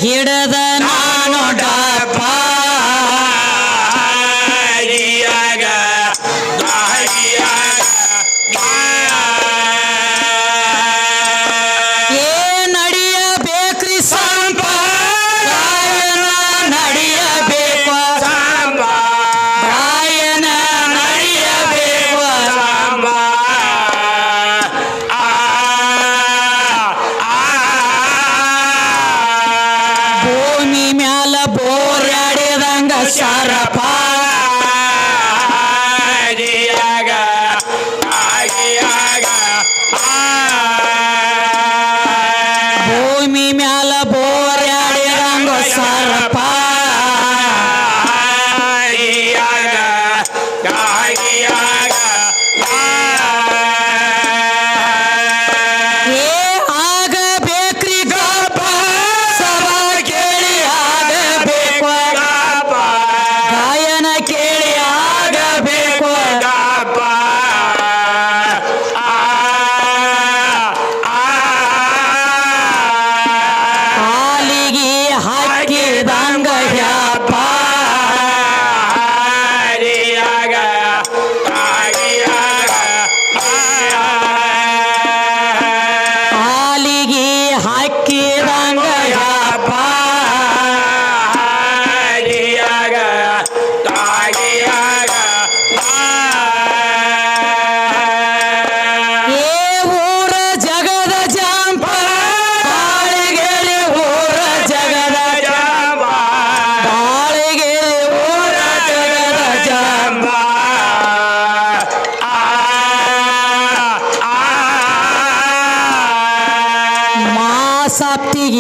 ಹಿಡದ ನಾನು ಡಪ್ಪ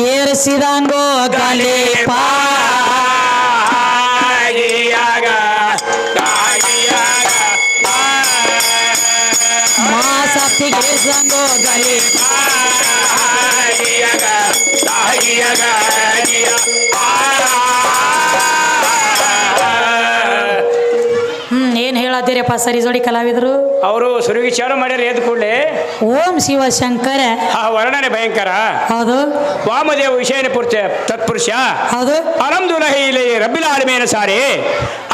ಏರಿಸಿದಂಗೋ ಗಲೇಪ ಮಾಸಪ್ತಿಗೆ ಏರಿಸಿದಂಗೋ ಗಲೇಪ ಏನ್ ಹೇಳತ್ತೀರಪ್ಪ ಸರಿ ಜೋಡಿ ಕಲಾವಿದರು ಅವರು ಸುರು ವಿಚಾರ ಮಾಡ್ಯಾರ ಎದ್ದು ಕೂಡಲೇ ಓಂ ಶಿವಶಂಕರ ವರ್ಣನೆ ಭಯಂಕರ ಹೌದು ವಾಮದೇವ ವಿಷಯನ ಪುರುಷ ತತ್ಪುರುಷ ಹೌದು ಅಲಮದುಲಹಿ ರಬ್ಬಿಲ ಆಲಮೇನ ಸಾರೆ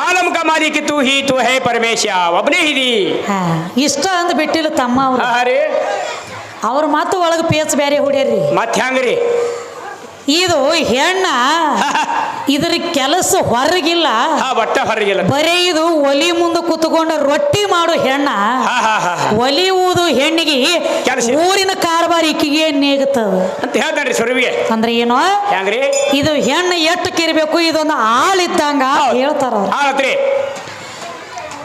ಆಲಮ್ ಕಾ ಮಾಲಿಕ್ ತೂ ಹಿ ತೂ ಹೇ ಪರಮೇಶ ಒಬ್ಬನೇ ಹಿದಿ ಇಷ್ಟ ಅಂದ್ ಬಿಟ್ಟಿಲ್ಲ ತಮ್ಮ ಅವರು ಅವ್ರ ಮಾತು ಒಳಗೆ ಪೇಚ್ ಬೇರೆ ಹೊಡ್ಯಾರ್ರಿ ಮತ್ತೆ ಹ್ಯಾಂಗ್ರಿ ಇದು ಹೆಣ್ಣ ಇದ್ರ ಕೆಲಸ ಹೊರಗಿಲ್ಲ ಬಟ್ಟ ಹೊರಗಿಲ್ಲ ಬರೀ ಇದು ಒಲಿ ಮುಂದೆ ಕುತ್ಕೊಂಡು ರೊಟ್ಟಿ ಮಾಡು ಹೆಣ್ಣ ಒಲಿ ಊದು ಹೆಣ್ಣಿಗೆ ಊರಿನ ಕಾರ್ಬಾರ್ ಇಕ್ಕಿಗೆ ನೇಗುತ್ತದ ಅಂತ ಹೇಳ್ತಾರ್ರಿ ಸುರವಿಗೆ ಅಂದ್ರೆ ಏನು ಹೆಂಗ್ರಿ ಇದು ಹೆಣ್ಣು ಎಷ್ಟು ಕಿರ್ಬೇಕು ಇದೊಂದು ಆಳಿದ್ದಂಗ ಹೇಳ್ತಾರ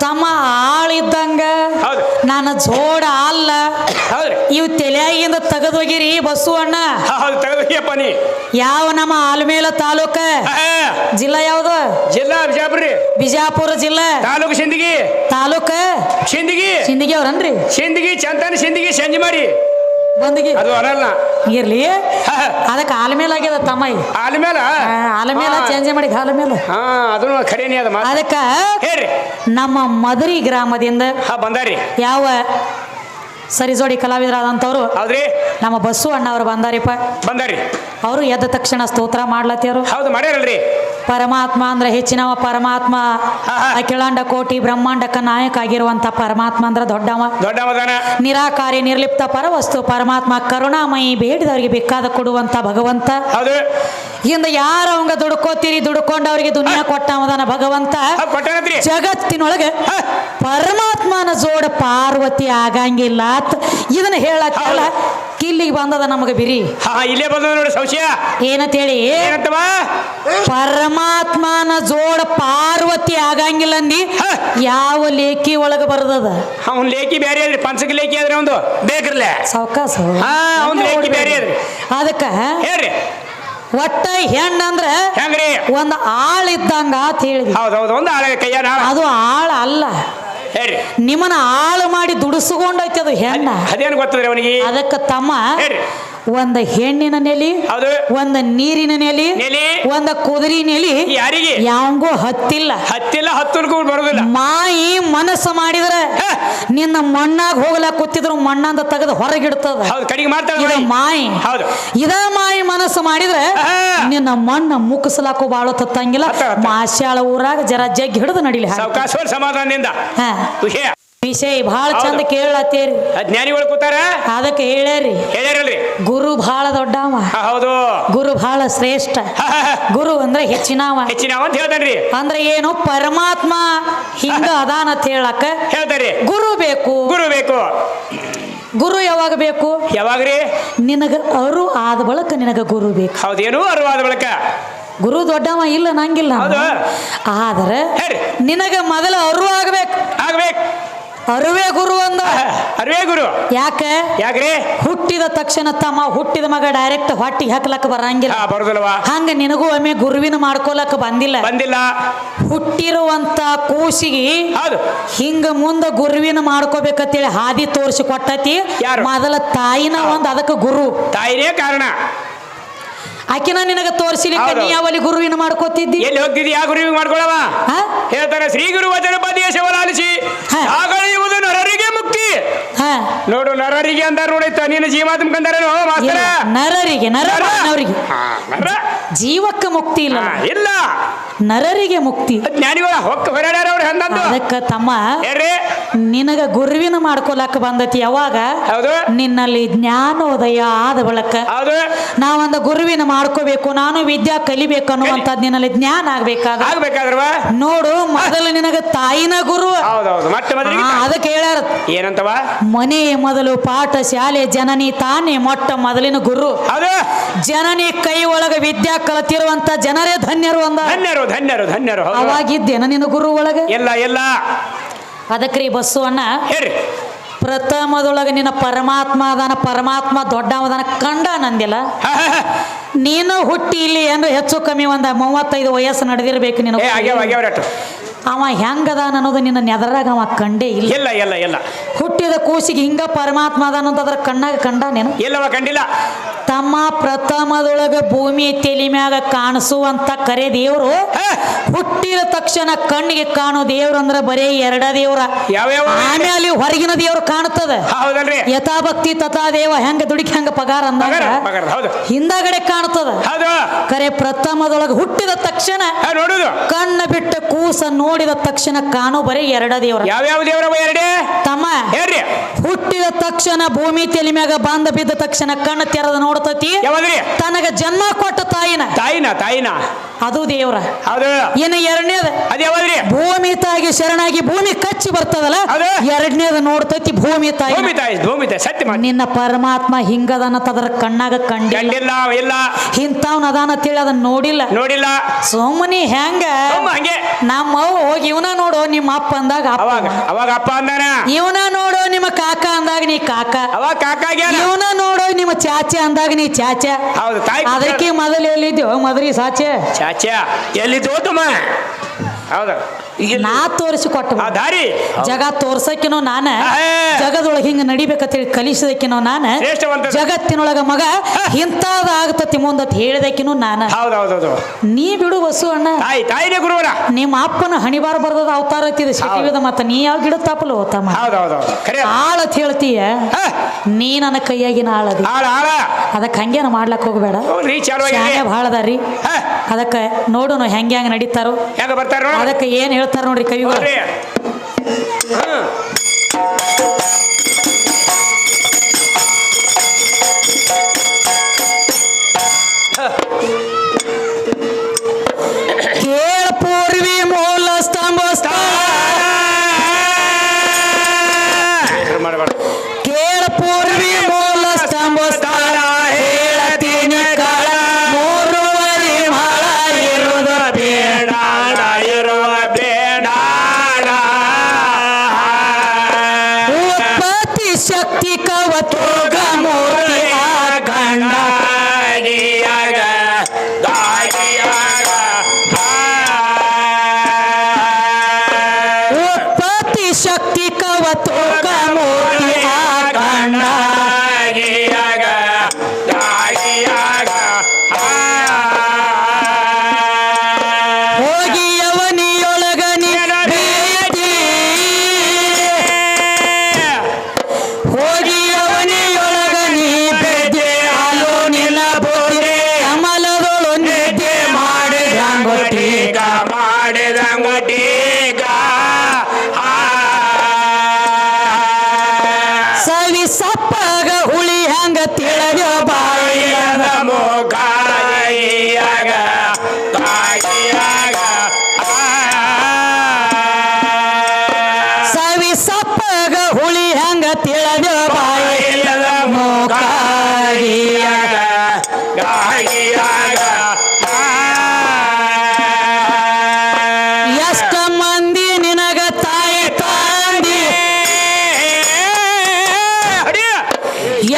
ತಮ್ಮ ಆಳಿದ್ದಂಗ ನಾನು ಜೋಡ ಅಲ್ಲ ಇವು ತಲೆಯಾಗಿಂದ ತೆಗೆದೋಗಿರಿ ಬಸವಣ್ಣ ಯಾವ ನಮ್ಮ ಆಲ್ಮೇಲ ತಾಲೂಕ ಜಿಲ್ಲಾ ಯಾವ್ದು ಜಿಲ್ಲಾ ಬಿಜಾಪುರ ಬಿಜಾಪುರ ಜಿಲ್ಲಾ ತಾಲೂಕು ಸಿಂದಗಿ ತಾಲೂಕ ಸಿಂದಗಿ ಅವ್ರನ್ರಿ ಸಿಂದಗಿ ಚಂತನ ಸಿಂದಗಿ ಸಂಜಮಾರಿ ಬಂದಗಿ ಅದು ಅರಲ್ಲ ಇರ್ಲಿ ಅದಕ್ಕೆ ಆಲ್ಮೇಲ ಆಗ್ಯದ ತಮ್ಮ ಆಲ್ಮೇಲ ಚೇಂಜ್ ಮಾಡಿ ಆಲ್ಮೇಲ ಅದನ್ನು ಖರೇನಿ ಅದ ಅದಕ್ಕ ನಮ್ಮ ಮದರಿ ಗ್ರಾಮದಿಂದ ಬಂದಾರಿ ಯಾವ ಸರಿ ಜೋಡಿ ಕಲಾವಿದರಾದಂಥವ್ರು ಹೌದ್ರಿ ನಮ್ಮ ಬಸ್ಸು ಅಣ್ಣ ಅವ್ರು ಬಂದಾರಿ ಅವರು ಎದ್ದ ತಕ್ಷಣ ಸ್ತೋತ್ರ ಮಾಡ್ಲತ್ತಿಯವರು ಹೌದು ಮಾಡ್ಯಾರಲ್ರಿ ಪರಮಾತ್ಮ ಅಂದ್ರೆ ಹೆಚ್ಚಿನವ ಪರಮಾತ್ಮ ಅಖಿಲಾಂಡ ಕೋಟಿ ಬ್ರಹ್ಮಾಂಡಕ್ಕ ನಾಯಕ ಆಗಿರುವಂತ ಪರಮಾತ್ಮ ಅಂದ್ರೆ ದೊಡ್ಡವ ನಿರಾಕಾರಿ ನಿರ್ಲಿಪ್ತ ಪರವಸ್ತು ಪರಮಾತ್ಮ ಕರುಣಾಮಯಿ ಬೇಡಿದವರಿಗೆ ಬೇಕಾದ ಕೊಡುವಂತ ಭಗವಂತ ಇಂದ ಯಾರ ಅವಂಗ ದುಡ್ಕೊಂಡವ್ರಿಗೆ ದುನಿಯಾ ಕೊಟ್ಟವದಾನ ಭಗವಂತ ಜಗತ್ತಿನೊಳಗೆ ಪರಮಾತ್ಮನ ಜೋಡ ಪಾರ್ವತಿ ಆಗಂಗಿಲ್ಲ ಇದನ್ನ ಹೇಳತ್ತಲ್ಲ ಕಿಲ್ಲಿಗೆ ಬಂದದ ನಮಗ ಬಿರಿ ಇಲ್ಲೇ ಬಂದ ನೋಡಿ ಸಂಶಯ ಏನಂತೇಳಿ ಪರಮಾತ್ಮನ ಜೋಡ ಪಾರ್ವತಿ ಆಗಂಗಿಲ್ಲ ಅಂದಿ ಯಾವ ಲೇಖಿ ಒಳಗ ಬರ್ತದ ಅವ್ನ ಲೇಖಿ ಬೇರೆ ಅದ್ರಿ ಪಂಚಕ ಲೇಖಿ ಆದ್ರೆ ಒಂದು ಬೇಕ್ರಲ್ಲ ಸಾವಕಾಸ ಲೇಖಿ ಬೇರೆ ಅದ್ರಿ ಅದಕ್ಕ ಹೇಳ್ರಿ ಒಟ್ಟ ಹೆಣ್ಣಂದ್ರ ಹೆಂಗ್ರಿ ಒಂದ್ ಆಳ್ ಇದ್ದಂಗ ಅಂತ ಹೇಳಿ ಹೌದೌದು ಒಂದು ಆಳ ಕೈಯ ಅದು ಆಳ ಅಲ್ಲ ನಿಮ್ಮನ್ನ ಆಳು ಮಾಡಿ ದುಡಿಸ್ಕೊಂಡೈತಿ ಅದು ಹೆಣ್ಣ ಅದೇನು ಗೊತ್ತದ್ರಿ ಅವನಿಗೆ ಅದಕ್ಕ ತಮ್ಮ ಒಂದ ಹೆಣ್ಣಿನ ನೆಲಿ, ಹೌದು ಒಂದ ನೀರಿನ ನೆಲಿ, ನೆಲಿ, ಒಂದ ಕುದುರಿ ನೆಲಿ ಯಾರಿಗೆ ಯಾವಂಗೂ ಹತ್ತಿಲ್ಲ. ಹತ್ತಲ್ಗೂ ಬರುದಿಲ್ಲ. ಮಾಯಿ ಮನಸ್ಸು ಮಾಡಿದ್ರೆ ನಿನ್ನ ಮಣ್ಣಾಗ ಹೋಗ್ಲಾಕ ಕೂತಿದ್ರು ಮಣ್ಣಂದ ತೆಗೆದು ಹೊರಗಿಡ್ತದ. ಹೌದು, ಕಡಿಗೆ ಮಾಡ್ತಾಳೆ ಮಾಯಿ. ಹೌದು, ಇದ ಮಾಯಿ ಮನಸ್ಸು ಮಾಡಿದ್ರೆ ನಿನ್ನ ಮಣ್ಣ ಮುಕ್ಕಸಲಾಕು ಬಾಳು ತತ್ತಂಗಿಲ್ಲ. ಮಾಸ್ಯಾಳ ಊರಾಗ ಜರ ಜಗ್ಗಿ ಹಿಡಿದು ನಡಿಲಿ. ಸಾವಕಾಶ ಸಮಾಧಾನದಿಂದ ವಿಷಯ ಬಹಳ ಚಂದ ಕೇಳತ್ತೇರಿ. ಜ್ಞಾನಿಗಳು ಕೂತಾರ, ಅದಕ್ಕೆ ಹೇಳ್ಯಾರಿ ಗುರು ಬಹಳ ದೊಡ್ಡವ. ಹೌದು, ಗುರು ಬಹಳ ಶ್ರೇಷ್ಠ. ಗುರು ಅಂದ್ರೆ ಹೆಚ್ಚಿನವ ಅಂತ ಹೇಳ್ತಾನ್ರಿ. ಅಂದ್ರೆ ಏನು ಪರಮಾತ್ಮ ಹಿಂಗ ಅದಾನ ಅಂತ ಹೇಳಕ್ಕ ಹೇಳ್ತಾರಿ. ಗುರು ಬೇಕು. ಗುರು ಯಾವಾಗ ಬೇಕು? ಯಾವಾಗ್ರಿ? ನಿನಗ ಅರು ಆದ ಬಳಕ ನಿನಗ ಗುರು ಬೇಕು. ಹೌದೇನು? ಅರು ಆದ ಬಳಕ ಗುರು ದೊಡ್ಡವ ಇಲ್ಲ ನಂಗಿಲ್ಲ. ಆದ್ರೆ ನಿನಗ ಮೊದಲ ಅರು ಆಗ್ಬೇಕು. ಅರುವೇ ಗುರು ಅಂದ. ಅರುವೇ ಗುರು. ಯಾಕ್ರಿ? ಹುಟ್ಟಿದ ತಕ್ಷಣ ತಮ್ಮ ಹುಟ್ಟಿದ ಮಗ ಡೈರೆಕ್ಟ್ ಹೊಟ್ಟಿಗೆ ಹಾಕ್ಲಕ್ಕ ಬರಂಗಿಲ್ಲ. ಬರೋದಿಲ್ವಾ? ಹಂಗ ನಿನಗೂ ಒಮ್ಮೆ ಗುರುವಿನ ಮಾಡ್ಕೊಳಕ್ ಬಂದಿಲ್ಲ. ಹುಟ್ಟಿರುವಂತ ಕೂಸಿಗೆ ಹಿಂಗ ಮುಂದ ಗುರುವಿನ ಮಾಡ್ಕೋಬೇಕಂತೇಳಿ ಹಾದಿ ತೋರಿಸಿ ಕೊಟ್ಟತಿ ಮೊದಲ ತಾಯಿನ ಒಂದ್. ಅದಕ್ಕೆ ಗುರು ತಾಯಿನೇ ಕಾರಣ. ಆಕಿನ ನಿನಗ ತೋರಿಸಲಿಕ್ಕೆ ನೀ ಯಾವಲ್ಲಿ ಗುರುವಿನ ಮಾಡ್ಕೋತಿದ್ದಿ? ಎಲ್ಲಿ ಹೋಗ್ತಿದ್ದಿ? ಯಾವ ಗುರುವಿಗೆ ಮಾಡ್ಕೊಳವ? ಹೇಳ್ತಾರೆ, ಶ್ರೀ ಗುರು ವಚನ ಪದೇಶವಲಾಲಿಸಿ ಆಗಳಿಯುವುದು ನರರಿಗೆ ಮುಕ್ತಿ. ನೋಡು, ನರರಿಗೆ ಅಂದಾರ ನೋಡೈತ, ನೀನು ಜೀವಾತ್ಮ ಕಂದಾರೇನು ಮಾಸ್ತರ? ನರರಿಗೆ ಜೀವಕ್ಕೆ ಮುಕ್ತಿ ಇಲ್ಲ. ನರರಿಗೆ ಮುಕ್ತಿ. ಜ್ಞಾನಿಗಳ ಹೊರಡ್ಯಾರವ್ರು ಹಂಗಂದು. ಅದಕ್ಕ ತಮ್ಮ ನಿನಗ ಗುರುವಿನ ಮಾಡ್ಕೊಳಕ ಬಂದತಿ ಯಾವಾಗ? ನಿನ್ನಲ್ಲಿ ಜ್ಞಾನೋದಯ ಆದ ಬಳಕ ನಾವೊಂದ ಗುರುವಿನ ಮಾಡ್ಕೋಬೇಕು, ನಾನು ವಿದ್ಯಾ ಕಲಿಬೇಕು ಅನ್ನುವಂಥದ್ದು ನಿನ್ನಲ್ಲಿ ಜ್ಞಾನ ಆಗ್ಬೇಕಾದ್ರವ ನೋಡು. ಮೊದಲು ನಿನಗ ತಾಯಿನ ಗುರು. ಅದಕ್ಕೆ ಹೇಳ್ಯಾರ ಏನಂತವ? ಮನೆ ಮೊದಲು ಪಾಠ ಶಾಲೆ, ಜನನಿ ತಾನೇ ಮೊಟ್ಟ ಮೊದಲಿನ ಗುರು. ಜನನಿ ಕೈ ಒಳಗ ವಿದ್ಯಾ ಕಲತಿರುವಂತ ಜನರೇ ಧನ್ಯರು ಅಂದ. ಧನ್ಯರು ಅವಾಗಿದ್ದೇನ ನಿನ್ನ ಗುರು ಒಳಗ? ಎಲ್ಲ ಅದಕ್ರಿ ಬಸವಣ್ಣ ಪ್ರಥಮದೊಳಗ ನಿನ್ನ ಪರಮಾತ್ಮ ಅದಾನ, ಪರಮಾತ್ಮ ದೊಡ್ಡವದಾನ ಕಂಡ ನಂದಿಲ್ಲ. ನೀನು ಹುಟ್ಟಿ ಇಲ್ಲಿ ಅಂದ್ರೆ ಹೆಚ್ಚು ಕಮ್ಮಿ ಒಂದ 35 ವಯಸ್ಸು ನಡೆದಿರ್ಬೇಕು ನಿನ್ನ. ಅವ ಹೆಂಗದಾನ ಅನ್ನೋದು ನಿನ್ನ ನೆದರಾಗ ಅವ ಕಂಡೇ ಇಲ್ಲ. ಹುಟ್ಟಿದ ಕೂಸಿಗೆ ಹಿಂಗ ಪರಮಾತ್ಮ ಅದಾನ ಅಂತ ಅದ್ರ ಕಣ್ಣಾಗ ಕಂಡ ನೀನು? ಎಲ್ಲವ ಕಂಡಿಲ್ಲ ತಮ್ಮ. ಪ್ರಥಮದೊಳಗ ಭೂಮಿ ತೆಲಿ ಮ್ಯಾಗ ಕಾಣಿಸುವಂತ ಕರೆ ದೇವ್ರು ಹುಟ್ಟಿದ ತಕ್ಷಣ ಕಣ್ಣಿಗೆ ಕಾಣೋ ದೇವ್ರು ಅಂದ್ರೆ ಬರೇ 2 ದೇವ್ರ. ಆಮೇಲೆ ಹೊರಗಿನ ದೇವ್ರು ಕಾಣುತ್ತದೆ. ಯಥಾಭಕ್ತಿ ತಥಾ ದೇವ. ಹೆಂಗ ದುಡಿಕೆ ಹೆಂಗ ಪಗಾರ ಅಂದಾಗ ಹಿಂದಗಡೆ ಕಾಣುತ್ತದೆ. ಕರೆ ಪ್ರಥಮದೊಳಗ ಹುಟ್ಟಿದ ತಕ್ಷಣ ಕಣ್ಣ ಬಿಟ್ಟ ಕೂಸ ನೋಡಿದ ತಕ್ಷಣ ಕಾಣೋ ಬರೇ 2 ದೇವ್ರ. ಯಾವ ದೇವ್ರ ತಮ್ಮ? ಹುಟ್ಟಿದ ತಕ್ಷಣ ಭೂಮಿ ತೆಲಿ ಮ್ಯಾಗ ಬಂದ ಬಿದ್ದ ತಕ್ಷಣ ಕಣ್ಣು ತೆರೆದ ನೋಡ್ತತಿ ತನಗ ಜನ್ಮ ಕೊಟ್ಟ ತಾಯಿನ ಅದು ದೇವ್ರ. ಇನ್ನು 2ನೇದು ಭೂಮಿ ತಾಯಿಗೆ ಶರಣಾಗಿ ಭೂಮಿ ಕಚ್ಚಿ ಬರ್ತದಲ್ಲ, 2ನೇದು ನೋಡ್ತತಿ ಭೂಮಿ ತಾಯಿ. ನಿನ್ನ ಪರಮಾತ್ಮ ಹಿಂಗದನ್ನ ತದರ ಕಣ್ಣಾಗ ಕಂಡಿಲ್ಲ. ಇಂಥವ್ನ ಅದಾನ ತಿಳಿ ಅದನ್ನ ನೋಡಿಲ್ಲ. ಸೋಮನಿ ಹೆಂಗ ನಮ್ಮ ಹೋಗಿ ಇವನ ನೋಡು ನಿಮ್ಮ ಅಪ್ಪ ಅಂದಾಗ ಅವಾಗ ಅಪ್ಪ ಅಂದಾನ. ಇವನ ನೋಡು ನಿಮ್ಮ ಕಾಕ ಅಂದಾಗ ನೀ ಕಾಕ. ಇವನ ನೋಡು ನಿಮ್ಮ ಚಾಚೆ ಅಂದಾಗ ನೀ ಚಾಚೆ. ಅದಕ್ಕೆ ಮೊದಲು ಎಲ್ಲಿದ್ಯೋ ಮದ್ರಿ ಸಾಚೆ ಎಲ್ಲಿದ್ದು ಹೌದಾ? ನಾ ತೋರಿಸಿಕೊಟ್ಟ ದಾರಿ ಜಗ ತೋರ್ಸಕ್ಕಿನೋ ನಾನ, ಜಗದೊಳಗೆ ಹಿಂಗ ನಡಿಬೇಕಂತೇಳಿ ಕಲಿಸದಕ್ಕಿನೋ ನಾನ, ಜಗತ್ತಿನೊಳಗ ಮಗ ಇಂತಾಗತತಿ ಮುಂದತ್ ಹೇಳಿದಕ್ಕಿನೂ ನಾನ. ನೀ ಬಿಡು ಬಸ್ಸು ಅಣ್ಣ, ತಾಯಿನೇ ಗುರುವರ. ನಿಮ್ಮ ಅಪ್ಪನ ಹಣಿಬಾರ ಬರ್ದದ ಅವತಾರ ಐತಿದ ಸಿಟಿವಿದ. ಮತ್ತ ನೀ ಯಾವ ಗಿಡ ತಾಪಲ್ಲ ಹೋತಮ್ಮ ಆಳತ್ ಹೇಳ್ತೀಯ. ನೀ ನನ್ನ ಕೈಯಾಗಿನ ಆಳದಿ. ಅದಕ್ಕೆ ಹಂಗೇನ ಮಾಡ್ಲಕ್ ಹೋಗ್ಬೇಡ. ಬಹಳ ಅದಾರಿ. ಅದಕ್ಕೆ ನೋಡುನು ಹೆಂಗ ನಡೀತಾರೋ. ಅದಕ್ಕೆ ಏನ್ ಹೇಳ್ತಾರ ನೋಡ್ರಿ ಕವಿಗಳು. ಕೇಳ ಪೂರ್ವಿ ಮೂಲ ಸ್ತಂಭ ಕೇಳ ಪೂರ್ವಿ ಮೂಲ ಸ್ತಂಭ ಹೇಳತೀನಿ ಕಾಳ ಮೂರುವರಿ ಮಳ ಇರುವುದು ಬೇಡ ಬಾಯಿಲ್ಲದ ಮೂಕಾಯಿಯಾಗ ತಾಯಿಯಾಗ ಸವಿ ಸಪ್ಪಗ ಹುಳಿ ಹಂಗ ತಿಳಿದ ಬಾಯಿಲ್ಲದ ಮೂಕಾಯಿಯಾಗ ಗಾಯಿಯಾಗ ಎಷ್ಟ ಮಂದಿ ನಿನಗ ತಾಯಿ ತಂದಿ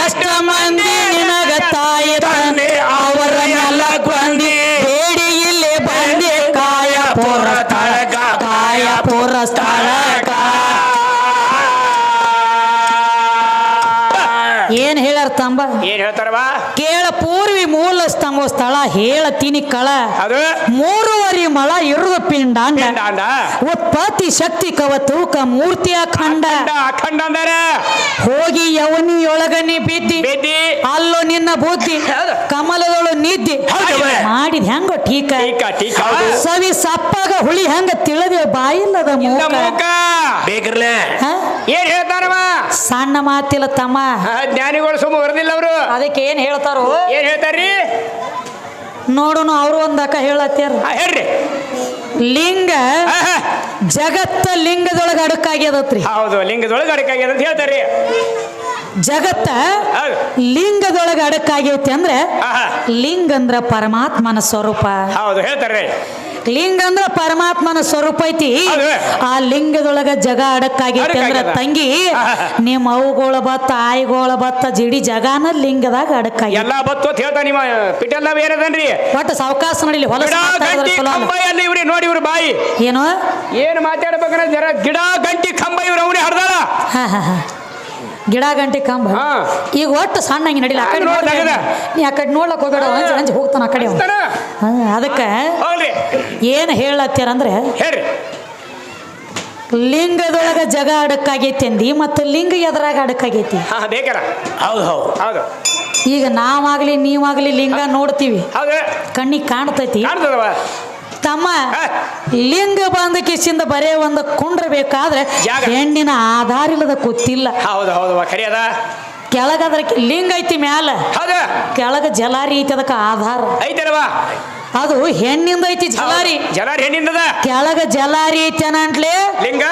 ಎಷ್ಟ ಮಂದಿ ನಿನಗ ತಾಯಿ ತಂದೆ ಅವರನ್ನೆಲ್ಲ ಕೊಂದಿ ಬೇಡಿ ಇಲ್ಲಿ ಬಂದಿ ಕಾಯಪುರ ಸ್ಥಳಕ ಕಾಯಪುರ ಸ್ಥಳಕ ಏನ್ ಹೇಳ್ಯಾರ ತಂಬ ಏನ್ ಹೇಳ್ತಾರವ ಕೇಳ ಪೂರ್ವಿ ಮೂಲ ಸ್ತಂಭ ಸ್ಥಳ ಹೇಳತೀನಿ ಕಳ ಅದು 3 ಮಳ ಇರುದ ಪಿಂಡಾಂಡ ಪಿಂಡಾಂಡ ಉತ್ಪತ್ತಿ ಶಕ್ತಿ ಕವ ತೂಕ ಮೂರ್ತಿ ಅಖಂಡ ಅಖಂಡ ಅಂದರೆ ಹೋಗಿ ಯವನಿಯೊಳಗನಿ ಬಿದ್ದಿ ಬಿದ್ದಿ ಅಲ್ಲೋ ನಿನ್ನ ಬುದ್ಧಿ ಹೌದು. ಕಮಲದೊಳು ನಿದ್ದಿ ಹೌದು. ಮಾಡಿದ ಹೆಂಗೋ ಟೀಕ ಟೀಕ ಟೀಕ ಹೌದು. ಸವಿ ಸಪ್ಪಾಗ ಹುಳಿ ಹೆಂಗ ತಿಳಿದೆ ಬಾಯಿಲ್ಲದ ಇಂದ ಮೂಕ ಮೂಕ ಬೇಕ್ರಲೆ ಹ? ಏನ್ ಹೇಳ್ತಾರವ ಸಣ್ಣ ಮಾತಿಲ್ಲ ತಮ್ಮ ಜ್ಞಾನಿಗಳು ಸುಮ್ಮ ಬರದಿಲ್ಲ ಅವರು ಅದಕ್ಕೆ ಏನ್ ಹೇಳ್ತಾರೋ ಏನ್ ಹೇಳ್ತಾರ್ರಿ ನೋಡುನು ಅವರು ಒಂದಕ್ಕ ಹೇಳತ್ಯಾರ ಹೇಳ್ರಿ ಲಿಂಗ ಜಗತ್ತ ಲಿಂಗದೊಳಗ ಅಡಕಾಗ್ಯದತ್ರಿ ಹೌದು ಲಿಂಗದೊಳಗೆ ಅಡಕಾಗ್ಯದ ಅಂತ ಹೇಳ್ತಾರ್ರಿ ಜಗತ್ತ ಹೌದು ಲಿಂಗದೊಳಗ ಅಡಕಾಗೈತಿ ಅಂದ್ರೆ ಆಹಾ. ಲಿಂಗ ಅಂದ್ರ ಪರಮಾತ್ಮನ ಸ್ವರೂಪ ಹೌದು ಹೇಳ್ತಾರ್ರಿ ಲಿಂಗ ಅಂದ್ರ ಪರಮಾತ್ಮನ ಸ್ವರೂಪ ಐತಿ ಹೌದು. ಆ ಲಿಂಗದೊಳಗ ಜಗ ಅಡಕಾಗೈತಿ ಅಂದ್ರ ಅಡಕಾಗ್ಯದ. ತಂಗಿ ಆಹಾ. ನಿಮ್ಮ ಅವುಗಳ ಬತ್ತ ಆಯಿಗೋಳ ಬತ್ತ ಜಿಡಿ ಜಗಾನ ಲಿಂಗದಾಗ ಅಡಕಾಗಿ ಎಲ್ಲಾ ಬತ್ತು ಅಂತ ಹೇಳ್ತಾ ನಿಮ್ಮ ಪಿಟಲ್ ನಾವ್ ಏನದನ್ರಿ ಒಟ್ಟು ಸಾವಕಾಶ ನಡಿಲಿ ಹೊಲಸ ಗಿಡ ಮಾತಾಡಿದ್ರೆ ಗಂಟಿ ಚಲೋ ಅಲ್ಲ. ಕಂಬ ಎಲ್ಲಿ ಇವ್ರಿ ನೋಡಿ ಇವ್ರ ಬಾಯಿ ಏನು ಏನ್ ಮಾತಾಡ್ಬೇಕಂದ್ರೆ ಜರ ಗಿಡ ಗಂಟಿ ಕಂಬ ಇವ್ರು ಅವ್ರಿ ಹಡ್ದಾಳ ಹಾ ಹಾ ಹಾ ಗಿಡ ಗಂಟೆ ಕಂಬ ಹಾ. ಈಗ ಒಟ್ಟು ಸಣ್ಣ ಹಂಗೆ ನಡಿಲ್ಲ ಆ ಕಡೆ ನೋಡ್ ನೋಡ್ರಿ. ತೆಗ್ದ. ನೀ ಆ ಕಡೆ ನೋಡ್ಲಕ್ ಹೋಗ್ಬೇಡ ಅಂಜ್ ಅಂಜ್ ಹೋಗ್ತಾನ ಆ ಕಡೆ ಅವ. ಹಚ್ತಾನ? ಹಾ, ಅದಕ್ಕೆ ಹೋಗ್ರಿ ಏನು ಹೇಳತ್ತೀರಂದ್ರೆ ಹೇಳ್ರಿ ಲಿಂಗದೊಳಗ ಜಗ ಅಡಕಾಗೈತಿ ಅಂದಿ ಮತ್ತು ಲಿಂಗ ಎದ್ರಾಗ ಅಡಕಾಗೈತಿ ಹಾ ಬೇಕಾರ ಹೌದು ಹೌದು ಹೌದು ಈಗ ನಾವಾಗ್ಲಿ ನೀವಾಗ್ಲಿ ಲಿಂಗ ನೋಡ್ತೀವಿ ಹೌದು ಕಣ್ಣಿಗೆ ಕಾಣ್ತೈತಿ ಕಾಣ್ತದವ ತಮ್ಮ ಹಾ. ಲಿಂಗ ಬಂದ ಕಿಸಿಂದ ಬರೇ ಒಂದು ಕುಂಡ್ರಬೇಕಾದ್ರೆ ಜಾಗ. ಹೆಣ್ಣಿನ ಆಧಾರ ಇಲ್ಲದ ಗೊತ್ತಿಲ್ಲ ಹೌದು ಹೌದು ಖರಿ ಅದ ಕೆಳಗದ್ರ ಲಿಂಗ ಐತಿ ಮ್ಯಾಲ ಹೌದು ಕೆಳಗ ಜಲಾರಿ ಐತಿ ಅದಕ್ಕೆ ಆಧಾರ ಐತಲ್ವ ಅದು ಹೆಣ್ಣಿಂದ ಐತಿ ಜಲಾರಿ ಜಲಾರಿ ಹೆಣ್ಣಿಂದದ ಕೆಳಗ ಜಲಾರಿ ಐತಿ ಅನ್ನಂಟ್ಲೆ ಲಿಂಗ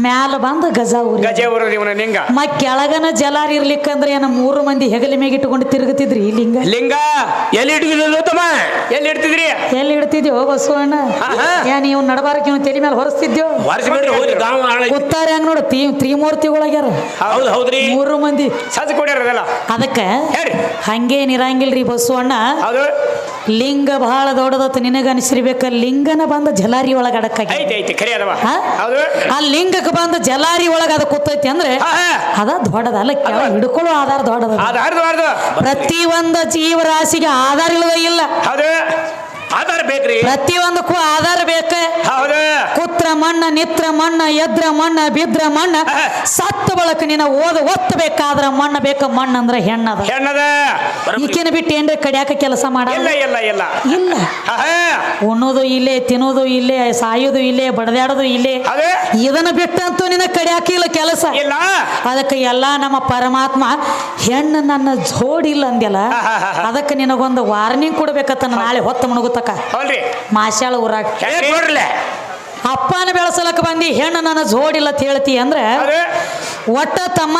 ಮ್ಯಾಲ ಬಂದ ಗಜ ಊರಿ ಗಜೆ ಊರದ ಇವನ ಲಿಂಗ ಕೆಳಗನ ಜಲಾರಿ ಇರ್ಲಿಕ್ಕಂದ್ರೆ ಏನ 3 ಮಂದಿ ಹೆಗಲ ಮೇಲೆ ಇಟ್ಕೊಂಡು ತಿರುಗುತ್ತಿದ್ರಿ ಈ ಲಿಂಗ ಲಿಂಗ ಎಲ್ಲಿ ಇಡ್ತಿದ್ರು ತಮ್ಮ ಎಲ್ಲಿ ಇಡ್ತಿದ್ರಿ ಎಲ್ಲಿ ಇಡ್ತಿದ್ಯೋ ಬಸವಣ್ಣ ಆಹಾ. ಏನ್ ಇವ್ ನಡಬಾರಕ್ ಇವ್ ತಲೆ ಮೇಲೆ ಹೊರಸ್ತಿದ್ಯೋ ಉತ್ತಾರ ಹೆಂಗ್ ನೋಡು ತ್ರಿಮೂರ್ತಿಗಳಾಗ್ಯಾರ ಹೌದು ಹೌದ್ರಿ 3 ಮಂದಿ ಸಜ್ಜ ಕೊಡ್ಯಾರದಲ್ಲ ಅದಕ್ಕ ಹೇಳ್ರಿ ಹಂಗೇನಿರಂಗಿಲ್ರಿ ಬಸವಣ್ಣ ಹೌದು ಲಿಂಗ ಬಹಳ ದೊಡ್ಡದತ್ತ ನಿನಗ ಅನಿಸಿರ್ಬೇಕ ಲಿಂಗನ ಬಂದ ಜಲಾರಿ ಒಳಗ ಅಡಕಾಗಿ ಐತಿ ಐತಿ ಖರಿ ಅದವ ಹಾ? ಹೌದು ಆ ಲಿಂಗಕ್ಕೆ ಬಂದ ಜಲಾರಿ ಒಳಗ ಅದ ಕೂತೈತಿ ಅಂದ್ರೆ ಆಹಾ. ಅದ ದೊಡ್ಡದಲ್ಲ ಕೆಳ ಹಿಡ್ಕೊಳ್ಳೋ ಆಧಾರ ದೊಡ್ಡದ ಅದು ಹರಿದು ಪ್ರತಿ ಒಂದು ಜೀವರಾಶಿಗೆ ಆಧಾರ ಇಲ್ಲದ ಇಲ್ಲ ಹೌದು ಆಧಾರ ಬೇಕ್ರಿ ಪ್ರತಿ ಒಂದಕ್ಕೂ ಆಧಾರ ಬೇಕ ಹೌದು ಕುತ್ರ ಮಣ್ಣ ನಿತ್ರ ಮಣ್ಣ ಎದ್ರ ಮಣ್ಣ ಬಿದ್ರ ಮಣ್ಣ ಸತ್ತ ಬಳಕ ನಿನ್ನ ಒತ್ತಬೇಕಾದ್ರ ಮಣ್ಣ ಬೇಕ ಮಣ್ಣ ಅಂದ್ರೆ ಹೆಣ್ಣದ ಹೆಣ್ಣದ ಈಕಿನ ಬಿಟ್ಟು ಏನ್ರಿ ಕಡಿಯಾಕ ಕೆಲಸ ಮಾಡ ಇಲ್ಲ ಇಲ್ಲ ಇಲ್ಲ ಇಲ್ಲ ಆಹಾ. ಉಣ್ಣೋದು ಇಲ್ಲೇ ತಿನ್ನೋದು ಇಲ್ಲೇ ಸಾಯೋದು ಇಲ್ಲೇ ಬಡದಾಡೋದು ಇಲ್ಲೇ ಹೌದು ಇದನ್ನ ಬಿಟ್ಟಂತೂ ನಿನ್ನ ಕಡಿಯಾಕ ಇಲ್ಲ ಕೆಲಸ ಇಲ್ಲ ಅದಕ್ಕೆ ಎಲ್ಲ ನಮ್ಮ ಪರಮಾತ್ಮ ಹೆಣ್ಣು ನನ್ನ ಜೋಡಿಲ್ಲ ಅಂದ್ಯಲ್ಲ ಅದಕ್ಕೆ ನಿನಗೊಂದು ವಾರ್ನಿಂಗ್ ಕೊಡ್ಬೇಕತ್ತ ನಾಳೆ ಹೊತ್ತ ಮುಣಗುತ್ತಕ್ಕ ಹೌದ್ರಿ ಮಾಶ್ಯಾಳ ಊರಾಗ ನೋಡ್ರಲ್ಲ ಅಪ್ಪನ ಬೆಳೆಸಲಕ್ಕ ಬಂದಿ ಹೆಣ್ಣು ನನ್ನ ಜೋಡಿಲ್ಲ ಅಂತ ಹೇಳ್ತಿ ಅಂದ್ರೆ ಹೌದು ಒಟ್ಟ ತಮ್ಮ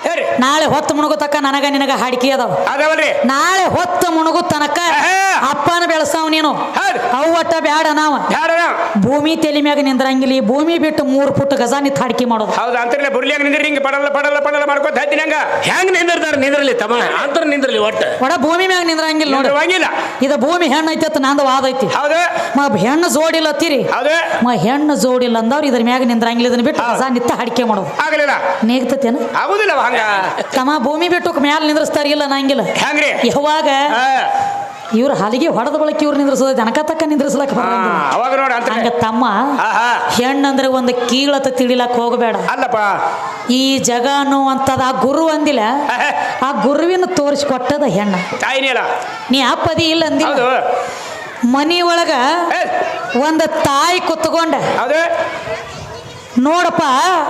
ಹೇಳ್ರಿ ನಾಳೆ ಹೊತ್ತು ಮುಣಗುತ್ತಕ್ಕ ನನಗ ನಿನಗ ಹಾಡಿಕೆ ಅದಾವ ಅದಾವಲ್ರಿ ನಾಳೆ ಹೊತ್ತು ಮುಣಗು ತನಕ ಅಪ್ಪನ ಬೆಳೆಸಾವ್ ನೀನು ಹೌದು ಅವು ಒಟ್ಟ ಬ್ಯಾಡ ನಾವ ಬ್ಯಾಡ ಭೂಮಿ ತಲೆ ಮ್ಯಾಗ ನಿಂದ್ರಂಗಿಲ್ಲ ಈ ಭೂಮಿ ಬಿಟ್ಟು 3 ಫುಟ್ ಗಜ ನಿಂತ ಹಾಡಿಕೆ ಮಾಡೋದು ಹೌದು ಅಂತರ್ಲೆ ಬುರ್ಲಿಯಾಗ ನಿಂದ್ರಿ ಹಿಂಗ ಪಡಲ್ಲ ಪಡಲ್ಲ ಪಡಲ್ಲ ಮಾಡ್ಕೊತ ಹತ್ತೀನಿ ಹಂಗ ಹೆಂಗ್ ನಿಂದಿರ್ತಾರ ನಿಂದ್ರಲಿ ತಮ್ಮ ಅಂತರ ನಿಂದ್ರಲಿ ಒಟ್ಟ ಒಡ ಭೂಮಿ ಮ್ಯಾಗ ನಿಂದ್ರಂಗಿಲ್ಲ ನೋಡಿ ನಿಂದ್ರವಾಗಿಲ್ಲ ಇದು ಭೂಮಿ ಹೆಣ್ಣು ಐತಿ ಅಂತ ನಂದು ವಾದ ಐತಿ ಹೌದು ಹೆಣ್ಣು ಜೋಡಿಲ್ಲ ಅತ್ತೀರಿ ಹೌದು ಹೆಣ್ಣು ಜೋಡಿಲ್ಲ ಅಂದವ್ರು ಇದ್ರ ಮ್ಯಾಗ ನಿಂದ್ರಂಗಿಲ್ಲ ಇದನ್ನ ಬಿಟ್ಟು ಗಜ ನಿಂತ ಹಾಡಿಕೆ ಮಾಡೋದು ಆಗಲಿಲ್ಲ ನೇಗ್ತತೇನ ಆಗುದಿಲ್ಲ ಹಂಗ ತಮ್ಮ ಭೂಮಿ ಬಿಟ್ಟು ಮ್ಯಾಲ ನಿಂದ್ರಸ್ತಾರಿಲ್ಲ ನಂಗಿಲ್ಲ ಹೆಂಗ್ರಿ ಯಾವಾಗ ಇವ್ರ ಹಲಿಗೆ ಹೊಡೆದ ಬಳಕ ಇವ್ರು ನಿಂದ್ರಸೋದ ಜನಕ ತಕ್ಕ ನಿಂದ್ರಸ್ಲಕ್ಕ ಬರಂಗಿಲ್ಲ ಅವಾಗ ನೋಡ ಅಂತ ಹಂಗ ತಮ್ಮ ಹೆಣ್ಣಂದ್ರೆ ಒಂದು ಕೀಳತ ತಿಳಿಲಕ್ ಹೋಗಬೇಡ ಅಲ್ಲಪ್ಪ ಈ ಜಗ ಅನ್ನುವಂಥದ್ದು ಆ ಗುರು ಅಂದಿಲ್ಲ ಆ ಗುರುವಿನ ತೋರಿಸ್ಕೊಟ್ಟದ ಹೆಣ್ಣ ತಾಯಿನೇ ಅಲ್ಲ ನೀ ಅಪ್ಪದಿ ಇಲ್ಲ ಅಂದಿಲ್ಲ ಹೌದು ಮನಿ ಒಳಗ ಒಂದು ತಾಯಿ ಕುತ್ಕೊಂಡ ಹೌದು ನೋಡಪ್ಪ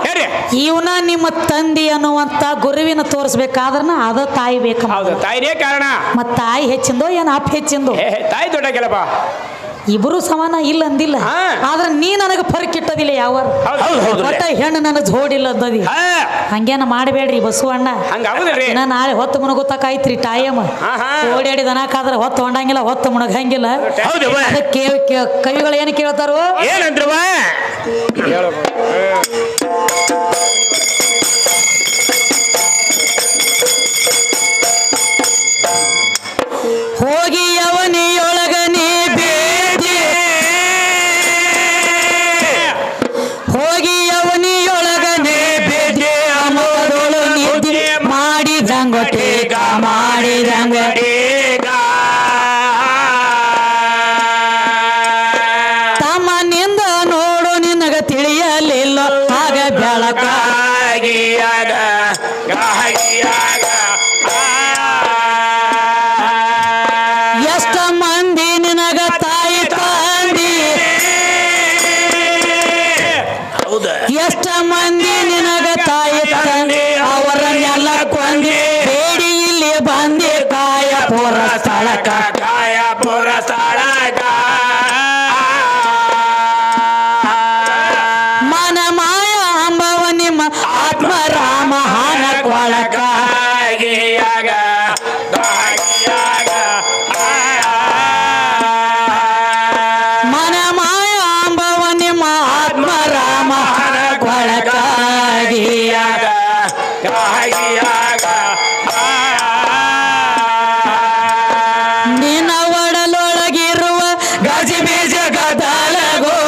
ಹೇಳಿ ಇವನ ನಿಮ್ಮ ತಂದಿ ಅನ್ನುವಂತ ಗುರುವಿನ ತೋರಿಸ್ಬೇಕಾದ್ರನ ಅದ ತಾಯಿ ಬೇಕು. ಹೌದು ತಾಯಿನೇ ಕಾರಣ. ಮತ್ ತಾಯಿ ಹೆಚ್ಚಿಂದೋ ಏನ್ ಅಪ್ಪ ಹೆಚ್ಚಿಂದೋ? ತಾಯಿ ದೊಡ್ಡ ಕೆಲಪ. ಇಬ್ರು ಸಮಾನ ಇಲ್ಲ ಅಂದಿಲ್ಲ, ಆದ್ರೆ ನೀ ನನಗೆ ಫರಕ್ ಇಟ್ಟದಿಲ್ಲ ಯಾವ ಒಟ್ಟ ಹೆಣ್ಣು ನನ್ನ ಜೋಡಿಲ್ಲ ಅಂದದಿ. ಹಂಗೇನ ಮಾಡಬೇಡ್ರಿ ಬಸವಣ್ಣ. ಇನ್ನ ನಾಳೆ ಹೊತ್ತು ಮುಣಗುತ್ತಾಕಾಯ್ತ್ರಿ ಟೈಮ್. ಓಡಾಡಿ ದನಕಾದ್ರೆ ಹೊತ್ತು ಹೊಂಡಂಗಿಲ್ಲ, ಹೊತ್ತು ಮುಣಗಂಗಿಲ್ಲ. ಅದಕ್ಕೆ ಕವಿಗಳು ಏನು ಕೇಳ್ತಾರೋ ಏನಂದ್ರವ? ಹೋಗಿ ಅವನಿಯೊಳಗನೆ ಬೇಡಿ, ಹೋಗಿ ಅವನಿಯೊಳಗನೆ ಬೇಡಿ, ಅಮೋದೊಳು ನಿದ್ದೆ ಮಾಡಿದಂಗೊಟೇಗ ಮಾಡಿದಂಗೊಟೇಗ. ತಮ್ಮನಿಂದ ನೋಡು ನಿನಗ ತಿಳಿಯಲಿಲ್ಲ ಆಗ ಬೆಳಕಾಗಿಯಾಗ ಎಷ್ಟ ಮಂದಿ ನಿನಗ ತಾಯಿ ತಂದಿ, ಎಷ್ಟ ಮಂದಿ ನಿನಗ ತಾಯಿ ತಂದಿ, ಅವರನ್ನೆಲ್ಲ ಕೊಂದಿ ಬೇಡಿ ಇಲ್ಲಿ ಬಂದಿ ಕಾಯಪುರ ಸ್ಥಳಕ ಕಾಯಪುರ ಸ್ಥಳಕ. ಮನ ಮಾಯ ಅಂಬವ ನಿಮ್ಮ ಆತ್ಮರಾಮ ಹಾನ ಕೊಳಕ ಮನ ಮಾಯ ಅಂಬವ ನಿಮ್ಮ ಆತ್ಮರಾಮ ಹಾನ ಕೊಳಕಾಗಿಯಾಗ ನಿನ್ನ ಒಡಲೊಳಗಿರುವ ಗಜಿಬೀಜ ಗದಲಗೋ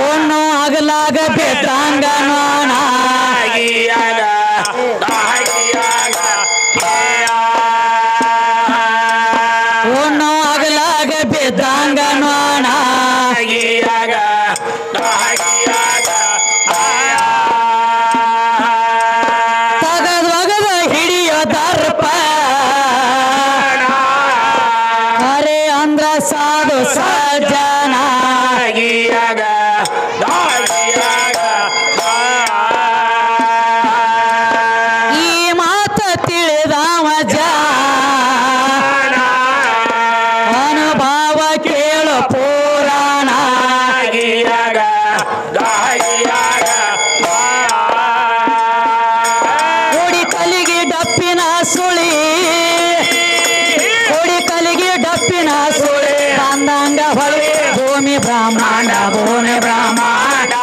ಒಣ್ಣು ಅಗಲಾಗ ಬೆದ್ದಂಗ ನೋಣ ಒಣ್ಣು ಅಗಲಾಗ ಬೆದ್ದಂಗ ನೋಣ ತಗದೊಗದ ಹಿಡಿಯೋ ದರ್ಪ ಅರೆ ಅಂದ್ರ ಸಾಧು ಸಜ್ಜನ. ಈ ಮಾತ ತಿಳಿದವ ಜಾಣ ಅನುಭವ ಕೇಳು ಪುರಾಣ. ಕೊಡಿ ಕಲಿಗೆ ಡಪ್ಪಿನ ಸುಳಿ, ಕೊಡಿ ಕಲಿಗೆ ಡಪ್ಪಿನ ಸುಳಿ ಬಂದಂಗ ಹೊಳಿ ಭೂಮಿ ಬ್ರಹ್ಮಾಂಡ ಭೂಮಿ ಬ್ರಹ್ಮಾಂಡ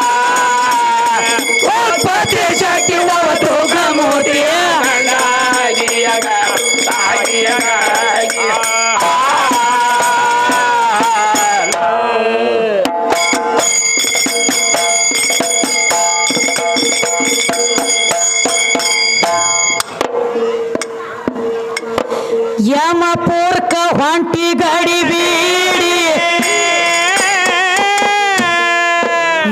ಉತ್ಪತ್ತಿ ಶಕ್ತಿ ಅವತೂಗ ಮೂರ್ತಿ. ಯಮಪೂರ್ಕ ಹೊಂಟಿ ಗಡಿ ಬೀಡಿ,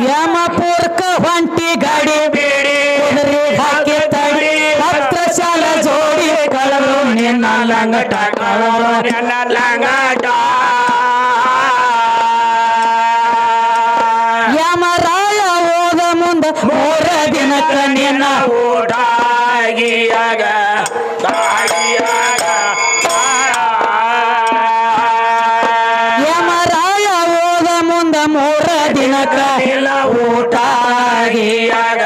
ಯಮಪೂರ್ಕ ಹೊಂಟಿ ಗಡಿ ಬೀಡಿ, ಕುದುರೆ ಹಾಕಿ ತಡಿ ಹತ್ರ ಶಾಲ ಜೋಡಿ ಕಳರು ನಿನ್ನ ಲಂಗಟ ಕಳರು ನಿನ್ನ ಲಂಗಟ. ಯಮರಾಯ ಹೋದ ಮುಂದ 3 ದಿನಕ್ಕ ನಿನ್ನ ಊಟಾಗಿಯಾಗ ಯಮರಾಯ ಹೋದ ಮುಂದ 3 ದಿನಕ್ಕ ಊಟಾಗಿಯಾಗ